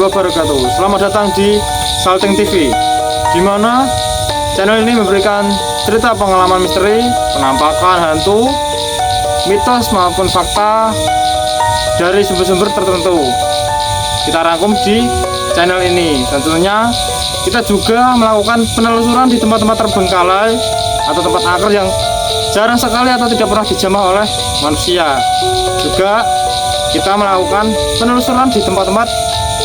wabarakatuh. Selamat datang di Salting TV, di mana channel ini memberikan cerita pengalaman misteri, penampakan hantu, mitos maupun fakta dari sumber-sumber tertentu. Kita rangkum di channel ini. Tentunya kita juga melakukan penelusuran di tempat-tempat terbengkalai atau tempat angker yang jarang sekali atau tidak pernah dijamah oleh manusia. Juga kita melakukan penelusuran di tempat-tempat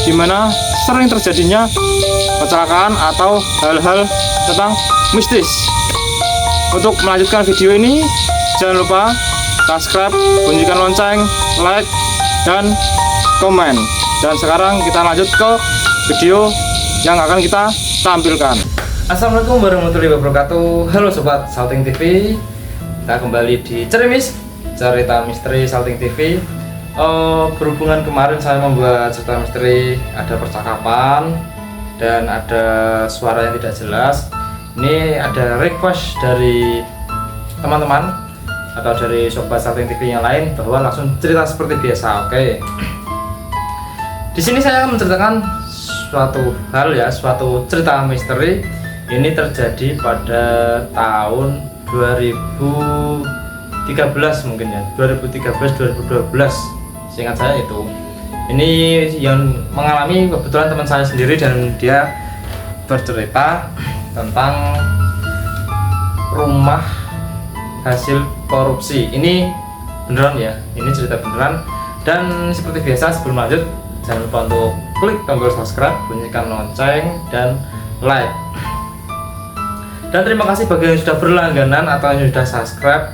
di mana sering terjadinya kecelakaan atau hal-hal tentang mistis. Untuk melanjutkan video ini, jangan lupa subscribe, bunyikan lonceng, like, dan komen. Dan sekarang kita lanjut ke video yang akan kita tampilkan. Assalamualaikum warahmatullahi wabarakatuh. Halo sobat Salting TV. Kita kembali di Cerimis, cerita misteri Salting TV. Berhubungan kemarin saya membuat cerita misteri, ada percakapan dan ada suara yang tidak jelas. Ini ada request dari teman-teman atau dari sobat Salting TV yang lain bahwa langsung cerita seperti biasa. Oke. Di sini saya menceritakan suatu hal ya, suatu cerita misteri. Ini terjadi pada tahun 2013 mungkin ya, 2013-2012 seingat saya itu. Ini yang mengalami kebetulan teman saya sendiri dan dia bercerita tentang rumah hasil korupsi. Ini beneran ya, ini cerita beneran. Dan seperti biasa sebelum lanjut, jangan lupa untuk klik tombol subscribe, bunyikan lonceng, dan like. Dan terima kasih bagi yang sudah berlangganan atau yang sudah subscribe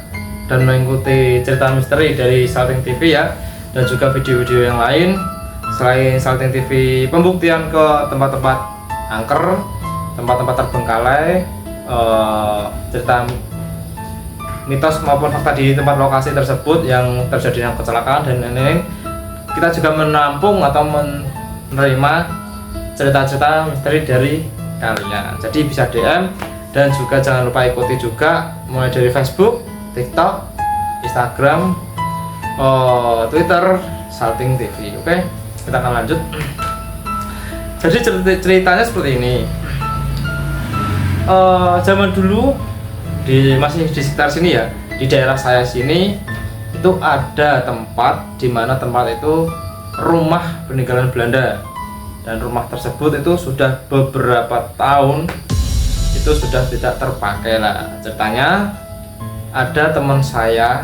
dan mengikuti cerita misteri dari Salting TV ya, dan juga video-video yang lain selain Salting TV pembuktian ke tempat-tempat angker, tempat-tempat terbengkalai, cerita mitos maupun fakta di tempat lokasi tersebut yang terjadi kecelakaan dan lain-lain. Kita juga menampung atau menerima cerita-cerita misteri dari kalian. Jadi bisa DM. Dan juga jangan lupa ikuti juga mulai dari Facebook, TikTok, Instagram, Twitter, Salting TV. Oke, kita akan lanjut. Jadi ceritanya seperti ini. Zaman dulu masih di sekitar sini ya, di daerah saya sini itu ada tempat di mana tempat itu rumah peninggalan Belanda, dan rumah tersebut itu sudah beberapa tahun itu sudah tidak terpakai lah. Ceritanya ada teman saya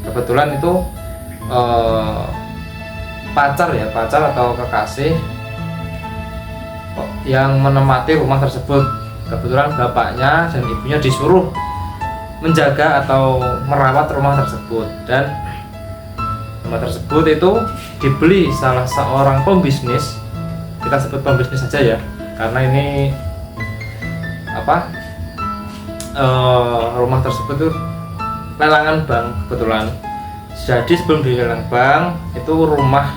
kebetulan itu pacar atau kekasih yang menempati rumah tersebut. Kebetulan bapaknya dan ibunya disuruh menjaga atau merawat rumah tersebut, dan rumah tersebut itu dibeli salah seorang pembisnis. Kita sebut pembisnis saja ya, karena ini rumah tersebut itu lelangan bank kebetulan. Jadi sebelum dilelang bank itu rumah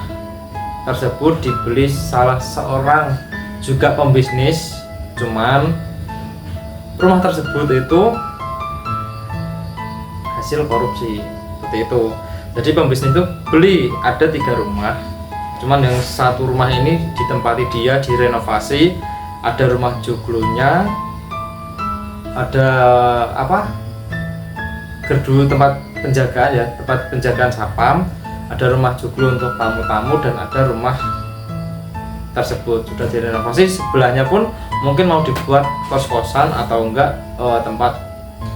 tersebut dibeli salah seorang juga pembisnis, cuman rumah tersebut itu hasil korupsi seperti itu. Jadi pembisnis itu beli ada 3 rumah, cuman yang satu rumah ini ditempati dia direnovasi, ada rumah joglonya, ada gerdu tempat penjagaan ya, tempat penjagaan sapam, ada rumah joglo untuk tamu-tamu, dan ada rumah tersebut sudah direnovasi. Sebelahnya pun mungkin mau dibuat kos-kosan atau enggak tempat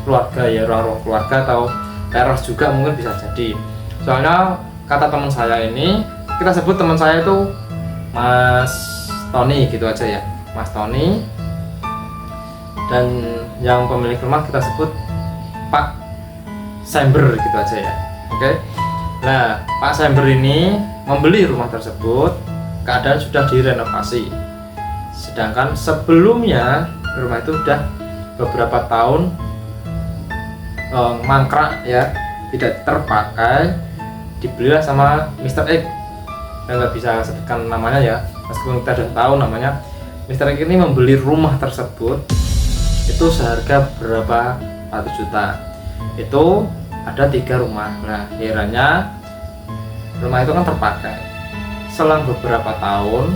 keluarga ya, ruang-ruang keluarga atau teras juga mungkin bisa jadi. Soalnya kata teman saya ini, kita sebut teman saya itu Mas Tony gitu aja ya, Mas Tony. Dan yang pemilik rumah kita sebut Pak Sember gitu aja ya. Oke. Nah, Pak Sember ini membeli rumah tersebut, keadaan sudah direnovasi. Sedangkan sebelumnya rumah itu sudah beberapa tahun mangkrak ya, tidak terpakai. Dibelilah sama Mr. X. Saya nggak bisa sebutkan namanya ya, meskipun kita sudah tahu namanya. Mr. X ini membeli rumah tersebut itu seharga berapa ratus juta. Itu ada 3 rumah. Nah, herannya rumah itu kan terpakai. Selang beberapa tahun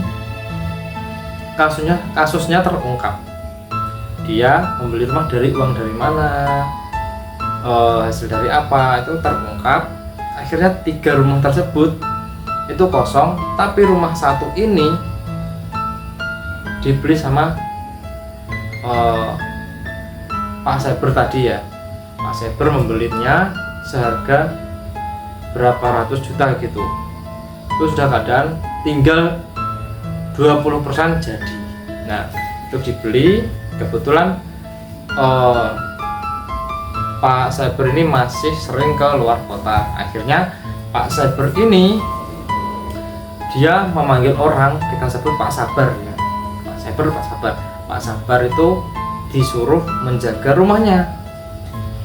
kasusnya terungkap. Dia membeli rumah dari uang dari mana, hasil dari apa, itu terungkap. Akhirnya 3 rumah tersebut itu kosong, tapi rumah satu ini dibeli sama Pak Cyber tadi ya. Pak Cyber membelinya seharga berapa ratus juta gitu. Itu sudah keadaan tinggal 20% jadi. Nah, itu dibeli. Kebetulan Pak Cyber ini masih sering ke luar kota. Akhirnya Pak Cyber ini dia memanggil orang, kita sebut Pak Sabar ya. Pak Cyber, Pak Sabar. Pak Sabar itu disuruh menjaga rumahnya.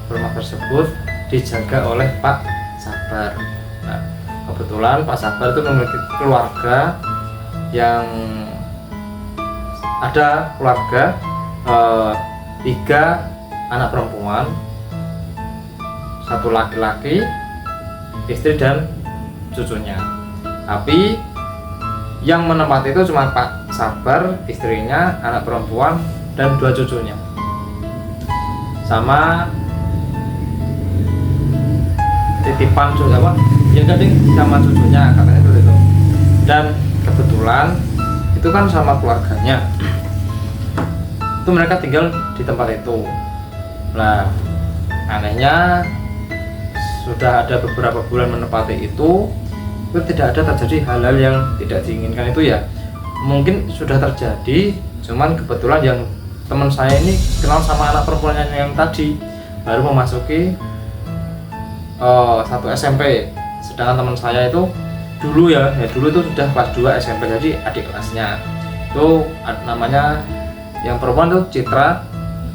Rumah tersebut dijaga oleh Pak Sabar. Nah, kebetulan Pak Sabar itu memiliki keluarga yang ada keluarga 3 anak perempuan, 1 laki-laki, istri dan cucunya. Tapi yang menempati itu cuma Pak Sabar, istrinya, anak perempuan, dan 2 cucunya, sama titipan juga apa ya gading sama cucunya katanya itu. Dan kebetulan itu kan sama keluarganya itu mereka tinggal di tempat itu. Nah, anehnya sudah ada beberapa bulan menempati itu tidak ada terjadi hal-hal yang tidak diinginkan itu ya. Mungkin sudah terjadi, cuman kebetulan yang teman saya ini kenal sama anak perempuannya yang tadi baru memasuki 1 SMP, sedangkan teman saya itu dulu dulu itu sudah kelas 2 SMP, jadi adik kelasnya itu namanya yang perempuan tuh Citra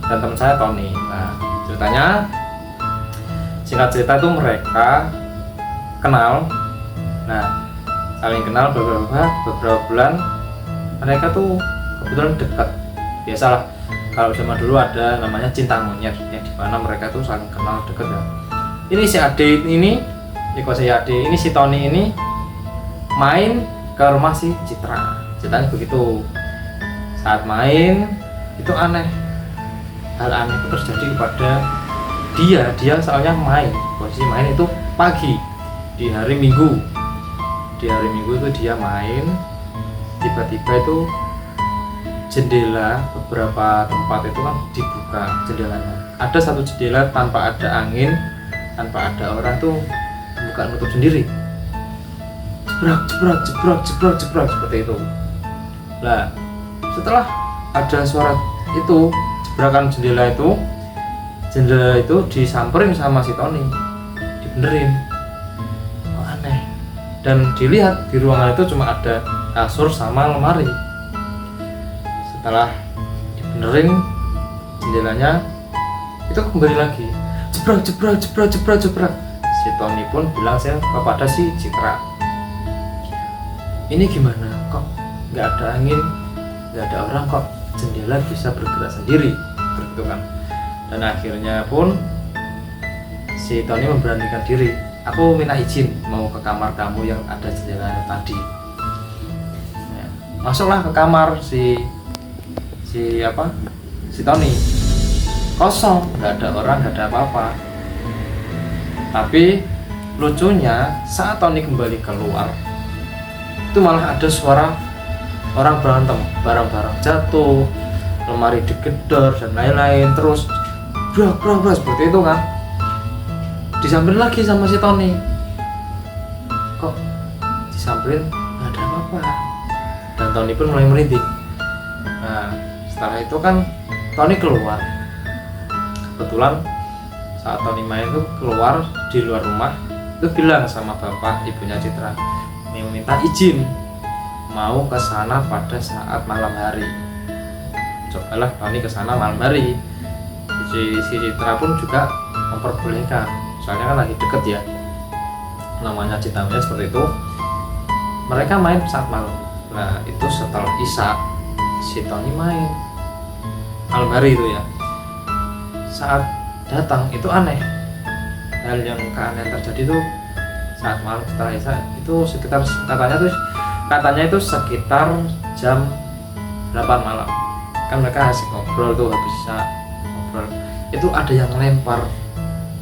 dan teman saya Tony. Nah, ceritanya singkat cerita itu mereka kenal. Nah, saling kenal beberapa bulan, mereka tuh kebetulan dekat. Biasalah kalau zaman dulu ada namanya cinta monyet yang dimana mereka tuh saling kenal dekat ya. Ini si Ade ini, ini si Tony ini main ke rumah si Citra. Ceritanya begitu. Saat main itu aneh, hal aneh itu terjadi kepada dia soalnya posisi main itu pagi di hari Minggu. Di hari Minggu itu dia main, tiba-tiba itu jendela beberapa tempat itu kan dibuka jendelanya. Ada satu jendela tanpa ada angin, tanpa ada orang tuh buka nutup sendiri. Jebrak seperti itu. Nah, setelah ada suara itu jebrakan jendela itu disamperin sama si Tony, dibenerin. Kok aneh. Dan dilihat di ruangan itu cuma ada kasur sama lemari. Setelah dibenerin jendelanya itu kembali lagi jebrak. Si Tony pun bilang kepada si Citra, ini gimana kok nggak ada angin, nggak ada orang, kok jendela bisa bergerak sendiri begitu kan. Dan akhirnya pun si Tony memberanikan diri, aku minta izin mau ke kamar tamu yang ada jendela tadi. Ya, masuklah ke kamar si Tony, kosong, nggak ada orang, nggak ada apa-apa. Tapi lucunya saat Tony kembali keluar itu malah ada suara orang berantem, barang-barang jatuh, lemari digedor dan lain-lain, terus brak seperti itu kan. Disamperin lagi sama si Tony, kok disamperin nggak ada apa-apa, dan Tony pun mulai merinding. Nah, setelah itu kan Tony keluar. Kebetulan saat Tony main itu keluar di luar rumah, itu bilang sama bapak ibunya Citra, meminta izin mau ke sana pada saat malam hari. Cobalah Tony ke sana malam hari. Si Citra pun juga memperbolehkan, soalnya kan lagi deket ya, namanya cinta-cinta seperti itu. Mereka main saat malam. Nah, itu setelah Isya si Tony main malam hari itu ya. Saat datang itu aneh, hal yang keanehan terjadi itu saat malam setelah Isya itu sekitar katanya itu sekitar jam 8 malam kan mereka asik ngobrol tuh, habis bisa ngobrol itu ada yang lempar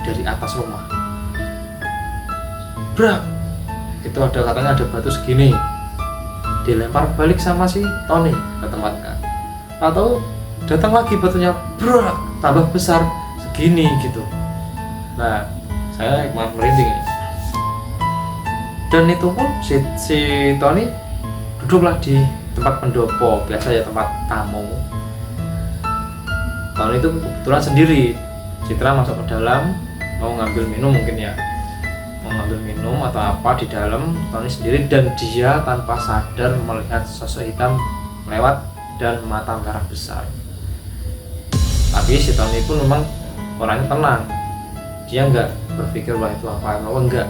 dari atas rumah, brak, itu ada katanya ada batu segini dilempar balik sama si Tony ke tempat kan, atau datang lagi batunya brak tambah besar segini gitu. Nah saya malah merinding ini. Dan itu pun si Tony duduklah di tempat pendopo, biasa ya tempat tamu. Tony itu kebetulan sendiri. Citra masuk ke dalam mau ngambil minum mungkin ya, mau ngambil minum atau apa di dalam. Tony sendiri dan dia tanpa sadar melihat sosok hitam lewat dan mata merah besar. Tapi si Tony pun memang orangnya tenang, dia nggak berpikir wah itu apa, enggak,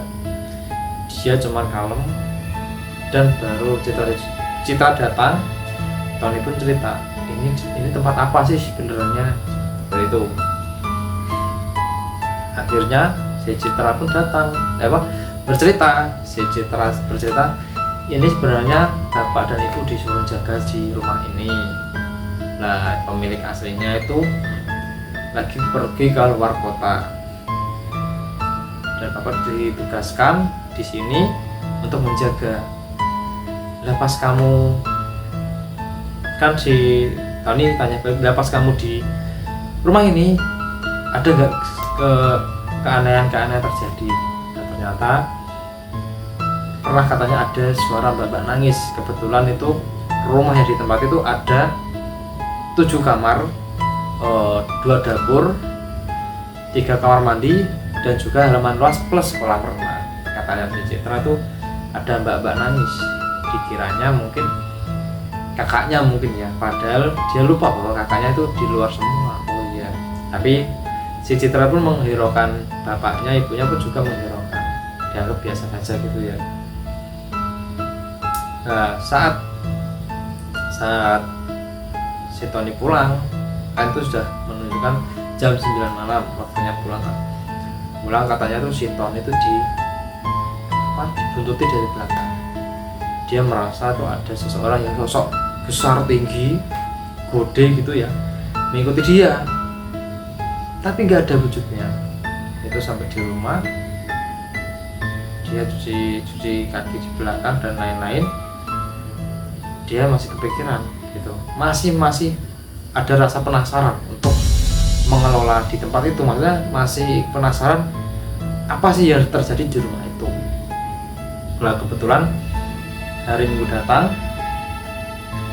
dia cuma kalem. Dan baru Citra datang, Tony pun cerita ini tempat apa sih benerannya, seperti itu. Akhirnya si Citra pun datang, si Citra bercerita ini sebenarnya bapak dan ibu disuruh jaga di rumah ini. Nah pemilik aslinya itu lagi pergi ke luar kota dan bapak ditugaskan di sini untuk menjaga. Lah pas kamu kan si Tony tanya, lah pas kamu di rumah ini ada nggak keanehan terjadi? Dan ternyata pernah katanya ada suara mbak nangis. Kebetulan itu rumah yang di tempat itu ada 7 kamar, 2 dapur, 3 kamar mandi, dan juga halaman luas plus kolam renang. Katanya si Citra itu ada mbak nangis, dikiranya mungkin kakaknya mungkin ya, padahal dia lupa bahwa kakaknya itu di luar semua. Oh iya, tapi si Citra pun menghiraukan bapaknya, ibunya pun juga menghiraukan, dianggap biasa saja gitu ya. Nah saat si Tony pulang kan itu sudah menunjukkan jam 9 malam waktunya pulang. Katanya tuh si Tony itu dibuntuti dari belakang. Dia merasa tuh ada seseorang yang sosok besar tinggi gede gitu ya mengikuti dia, tapi nggak ada wujudnya. Itu sampai di rumah dia cuci kaki di belakang dan lain-lain, dia masih kepikiran gitu, masih ada rasa penasaran untuk mengelola di tempat itu. Maksudnya masih penasaran apa sih yang terjadi di rumah itu. Nah kebetulan hari Minggu datang,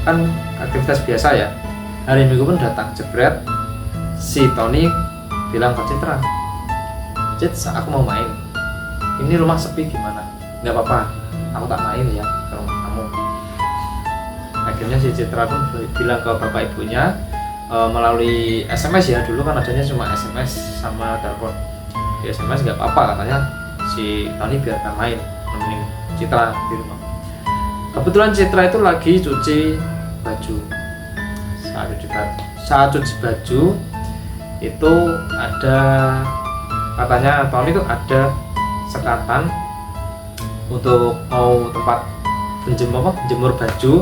kan aktivitas biasa ya, hari Minggu pun datang, jebret si Tony bilang ke Citra, Cit, aku mau main, ini rumah sepi gimana? Nggak apa-apa, aku tak main ya ke rumah kamu. Akhirnya si Citra pun bilang ke bapak ibunya melalui SMS ya, dulu kan adanya cuma SMS sama telepon. Di SMS nggak apa-apa katanya, si Tony biarkan main nemenin Citra di rumah. Kebetulan Citra itu lagi cuci baju. Saat cuci baju itu ada, katanya Tony itu ada sekatan untuk mau tempat jemur baju.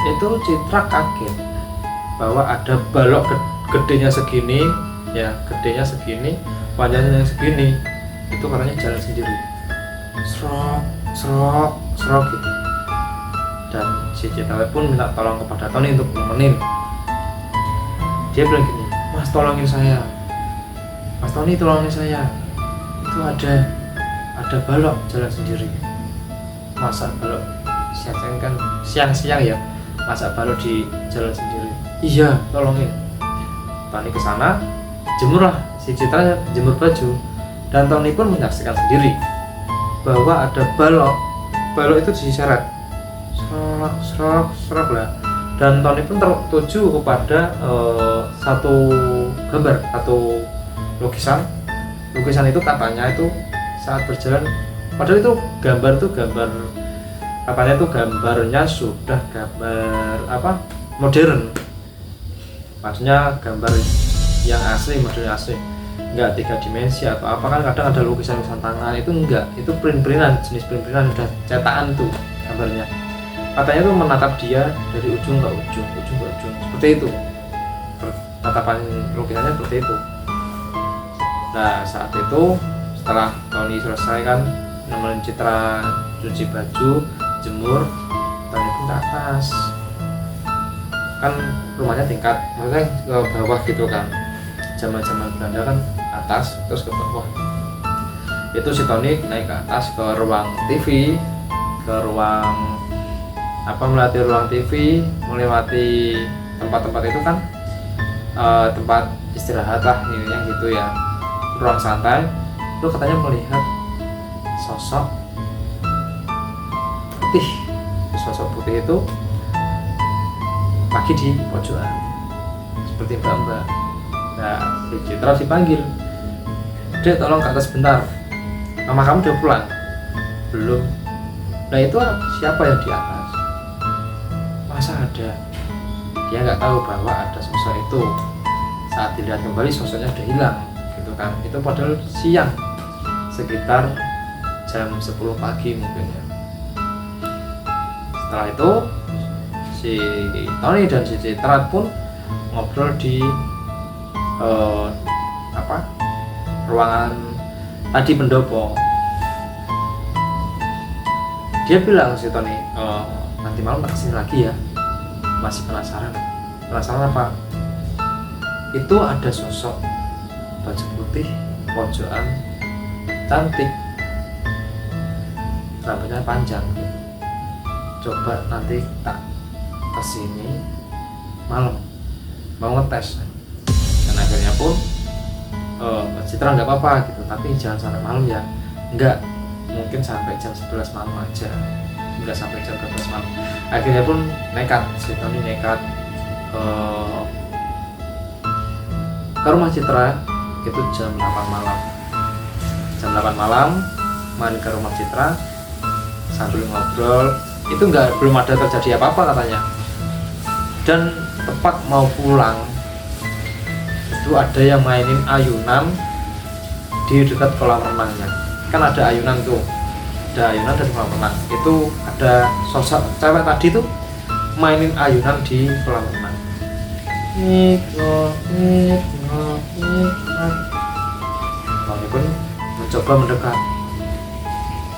Itu Citra kaget bahwa ada balok gedenya segini ya, panjangnya segini, itu katanya jalan sendiri, serok gitu. Dan si Citra pun minta tolong kepada Tony untuk nemenin. Dia bilang gini, Mas tolongin saya, Mas Tony tolongin saya, itu ada balok jalan sendiri. Masa balok siang-siang ya, masa balok di jalan sendiri? Iya, tolongin. Tony kesana, jemurlah si Citra jemur baju, dan Tony pun menyaksikan sendiri bahwa ada balok itu diseret, serak lah. Dan Tony pun tertuju kepada satu gambar, satu lukisan itu katanya itu saat berjalan, padahal itu gambar katanya itu gambarnya sudah gambar modern, maksudnya gambar yang asli, model asli, enggak 3 dimensi atau apa. Kan kadang ada lukisan tangan, itu enggak, itu print-printan, jenis print-printan, udah cetakan tuh gambarnya. matanya tuh menatap dia dari ujung ke ujung, seperti itu. Tatapan lukisannya seperti itu. Nah saat itu setelah Tony selesai kan nemenin Citra cuci baju, jemur, Tony pun ke atas. Kan rumahnya tingkat, maksudnya ke bawah gitu kan. Zaman-zaman Belanda kan atas terus ke bawah. Itu si Tony naik ke atas ke ruang TV, ke ruang melewati ruang TV, melewati tempat-tempat itu kan tempat istirahat lah ininya gitu ya, ruang santai. Lu katanya melihat sosok putih. Sosok putih itu lagi di pojokan seperti mbak-mbak. Nah si Citra dipanggil, Dek tolong ke atas bentar, mama kamu udah pulang belum? Nah itu siapa yang di atas? Masa ada? Dia nggak tahu bahwa ada sosok itu. Saat dilihat kembali sosoknya udah hilang gitu kan. Itu padahal siang, sekitar jam 10 pagi mungkin ya. Setelah itu si Tony dan si Citra pun ngobrol di ruangan tadi pendopo. Dia bilang si Tony, nanti malam tak kesini lagi ya. Masih penasaran apa? Itu ada sosok baju putih, pojokan, cantik, rambutnya panjang. Coba nanti tak kesini malam, mau ngetes. Dan akhirnya pun Citra nggak apa-apa gitu, tapi jangan sampai malam ya. Enggak, mungkin sampai jam 11 malam aja, nggak sampai jam 12 malam. Akhirnya pun nekat, si Tony nekat ke rumah Citra. Itu jam 8 malam. Jam 8 malam main ke rumah Citra sambil ngobrol. Itu belum ada terjadi apa-apa katanya. Dan tepat mau pulang itu ada yang mainin ayunan di dekat kolam renangnya. Kan ada ayunan tuh, ada ayunan dan kolam renang. Itu ada sosok cewek tadi tuh mainin ayunan di kolam renang. Tony pun mencoba mendekat,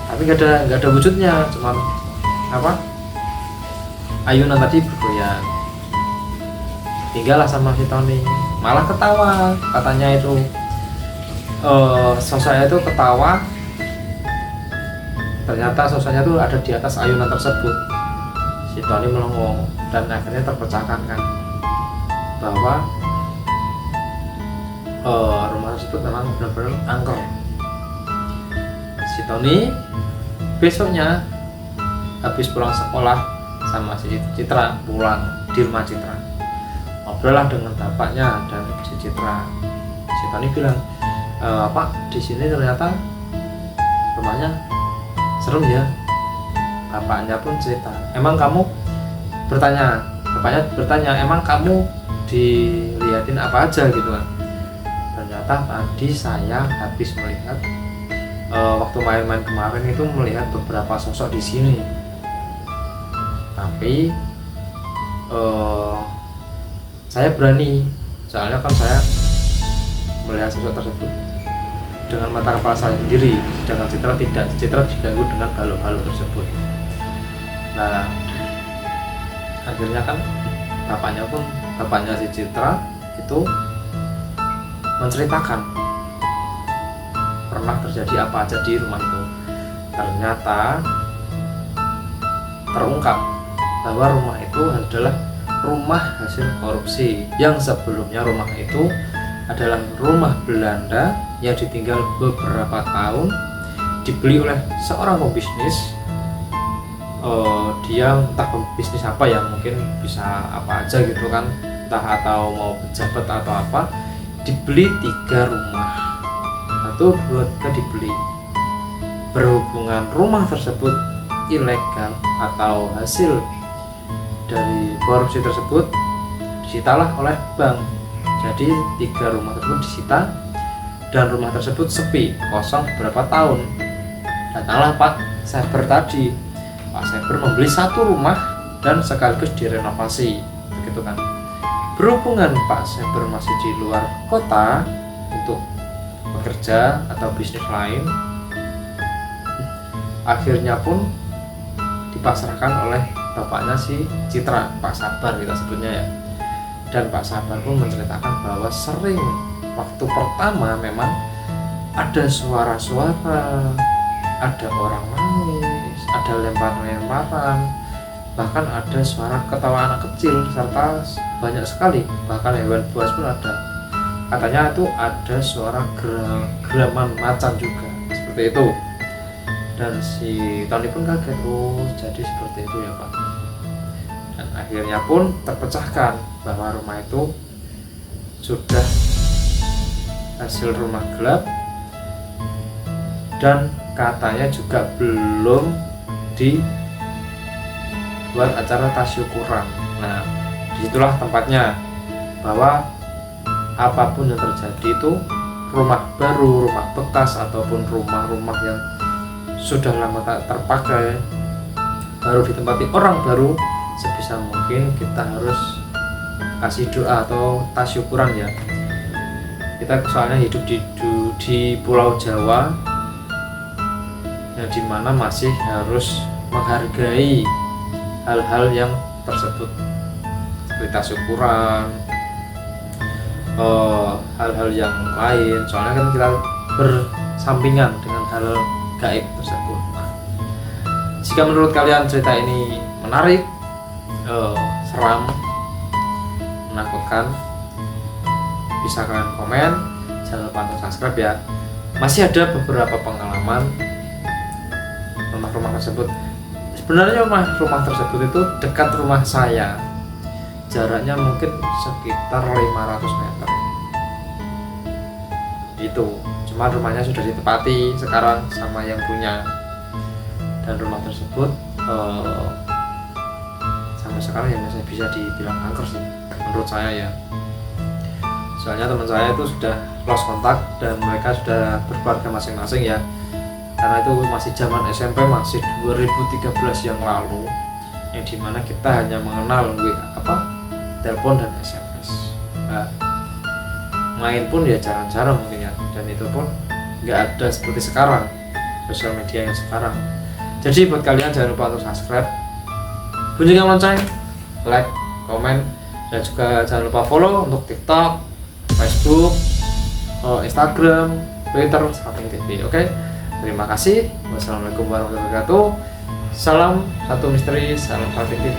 tapi nggak ada wujudnya, cuman ayunan tadi bergoyang. Tinggallah sama si Tony, malah ketawa katanya itu. Sosoknya itu ketawa, ternyata sosoknya itu ada di atas ayunan tersebut. Si Tony melongo dan akhirnya terpecahkan kan bahwa rumah tersebut memang benar-benar angker. Si Tony besoknya habis pulang sekolah sama si Citra, pulang di rumah Citra, ngobrol dengan bapaknya dan si Citra. Si Tony bilang, Pak, di sini ternyata rumahnya serem ya. Bapaknya pun cerita, bapaknya bertanya, emang kamu dilihatin apa aja gitu kan. Ternyata tadi saya habis melihat waktu main-main kemarin itu melihat beberapa sosok di sini. Tapi saya berani, soalnya kan saya melihat sosok tersebut dengan mata kepala saya sendiri, sedangkan Citra tidak. Citra diganggu dengan balok-balok tersebut. Nah akhirnya kan bapaknya si Citra itu menceritakan pernah terjadi apa aja di rumah itu. Ternyata terungkap bahwa rumah itu adalah rumah hasil korupsi, yang sebelumnya rumah itu adalah rumah Belanda yang ditinggal beberapa tahun, dibeli oleh seorang pebisnis. Dia entah pebisnis apa ya, mungkin bisa apa aja gitu kan, entah atau mau pejabat atau apa. Dibeli 3 rumah, 1, 2, 3 dibeli. Berhubungan rumah tersebut ilegal atau hasil dari korupsi tersebut, disitalah oleh bank. Jadi 3 rumah tersebut disita dan rumah tersebut sepi, kosong beberapa tahun. Datanglah Pak Cyber tadi. Pak Cyber membeli 1 rumah dan sekaligus direnovasi, begitu kan. Berhubungan Pak Sabar masih di luar kota untuk bekerja atau bisnis lain, akhirnya pun dipasrahkan oleh bapaknya si Citra, Pak Sabar kita sebutnya ya. Dan Pak Sabar pun menceritakan bahwa sering waktu pertama memang ada suara-suara, ada orang nangis, ada lempar-lemparan, bahkan ada suara ketawa anak kecil, serta banyak sekali bahkan hewan buas pun ada. Katanya itu ada suara geraman macan juga, seperti itu. Dan si Tony pun kaget, oh jadi seperti itu ya Pak. Dan akhirnya pun terpecahkan bahwa rumah itu sudah hasil rumah gelap dan katanya juga belum dibuat acara tasyukuran. Nah, disitulah tempatnya bahwa apapun yang terjadi itu, rumah baru, rumah bekas ataupun rumah-rumah yang sudah lama tak terpakai baru ditempati orang baru, sebisa mungkin kita harus kasih doa atau tasyukuran ya. Kita soalnya hidup di Pulau Jawa yang dimana masih harus menghargai hal-hal yang tersebut seperti tasyukuran, hal-hal yang lain, soalnya kan kita bersampingan dengan hal gaib tersebut. Nah, jika menurut kalian cerita ini menarik, seram, menakutkan, bisa kalian komen, jangan lupa untuk subscribe ya. Masih ada beberapa pengalaman rumah-rumah tersebut. Sebenarnya rumah tersebut itu dekat rumah saya, jaraknya mungkin sekitar 500 meter itu, cuma rumahnya sudah ditempati sekarang sama yang punya. Dan rumah tersebut sampai sekarang ya masih bisa dibilang angker sih menurut saya ya. Soalnya teman saya itu sudah lost kontak dan mereka sudah berkeluarga masing-masing ya, karena itu masih zaman SMP, masih 2013 yang lalu, yang dimana kita hanya mengenal telepon dan SMS. Nah, main pun ya jarang-jarang mungkin ya, dan itu pun nggak ada seperti sekarang sosial media yang sekarang. Jadi buat kalian jangan lupa untuk subscribe, bunyikan lonceng, like, komen, dan juga jangan lupa follow untuk TikTok, Facebook, Instagram, Twitter, Salting TV. Oke? Terima kasih. Wassalamualaikum warahmatullahi wabarakatuh. Salam satu misteri, salam Salting TV.